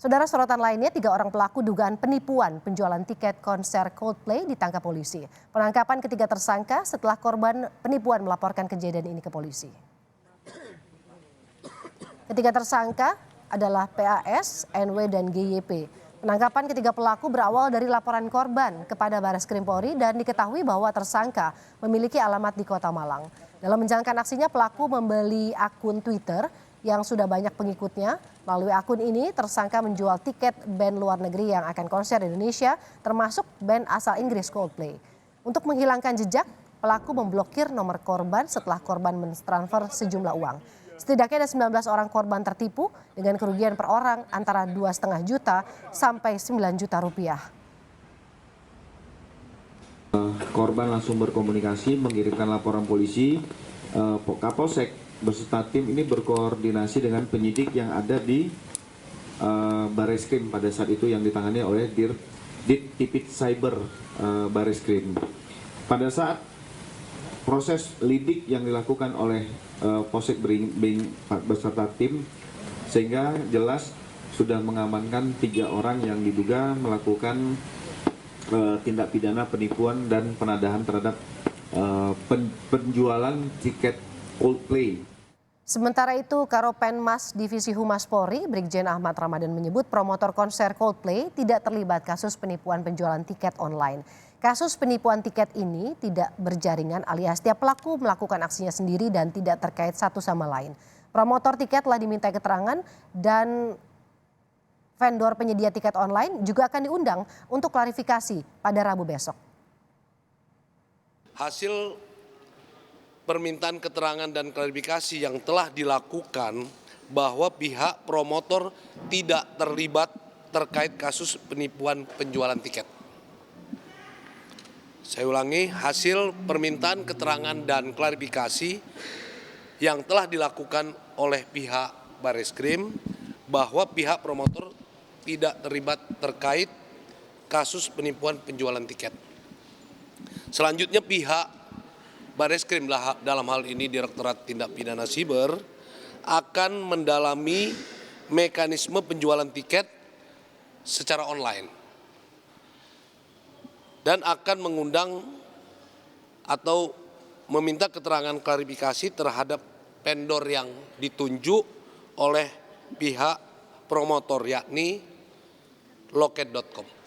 Saudara, sorotan lainnya, 3 orang pelaku dugaan penipuan penjualan tiket konser Coldplay ditangkap polisi. Penangkapan ketiga tersangka setelah korban penipuan melaporkan kejadian ini ke polisi. Ketiga tersangka adalah PAS, NW, dan GYP. Penangkapan ketiga pelaku berawal dari laporan korban kepada Barreskrim Polri dan diketahui bahwa tersangka memiliki alamat di Kota Malang. Dalam menjalankan aksinya, pelaku membeli akun Twitter yang sudah banyak pengikutnya. Melalui akun ini, tersangka menjual tiket band luar negeri yang akan konser di Indonesia, termasuk band asal Inggris Coldplay. Untuk menghilangkan jejak, pelaku memblokir nomor korban setelah korban mentransfer sejumlah uang. Setidaknya ada 19 orang korban tertipu dengan kerugian per orang antara 2,5 juta sampai 9 juta rupiah. Korban langsung berkomunikasi, mengirimkan laporan polisi. Kapolsek beserta tim ini berkoordinasi dengan penyidik yang ada di Barreskrim pada saat itu yang ditangani oleh Dit Cyber Barreskrim. Pada saat proses lidik yang dilakukan oleh Polsek Beringin beserta tim, sehingga jelas sudah mengamankan 3 orang yang diduga melakukan tindak pidana penipuan dan penadahan terhadap penjualan tiket Coldplay. Sementara itu, Karopenmas Divisi Humas Polri, Brigjen Ahmad Ramadan menyebut promotor konser Coldplay tidak terlibat kasus penipuan penjualan tiket online. Kasus penipuan tiket ini tidak berjaringan alias setiap pelaku melakukan aksinya sendiri dan tidak terkait satu sama lain. Promotor tiket telah diminta keterangan dan vendor penyedia tiket online juga akan diundang untuk klarifikasi pada Rabu besok. Hasil permintaan keterangan dan klarifikasi yang telah dilakukan bahwa pihak promotor tidak terlibat terkait kasus penipuan penjualan tiket. Saya ulangi, hasil permintaan keterangan dan klarifikasi yang telah dilakukan oleh pihak Barreskrim bahwa pihak promotor tidak terlibat terkait kasus penipuan penjualan tiket. Selanjutnya pihak Barreskrim dalam hal ini Direktorat Tindak Pidana Siber akan mendalami mekanisme penjualan tiket secara online dan akan mengundang atau meminta keterangan klarifikasi terhadap vendor yang ditunjuk oleh pihak promotor yakni Loket.com.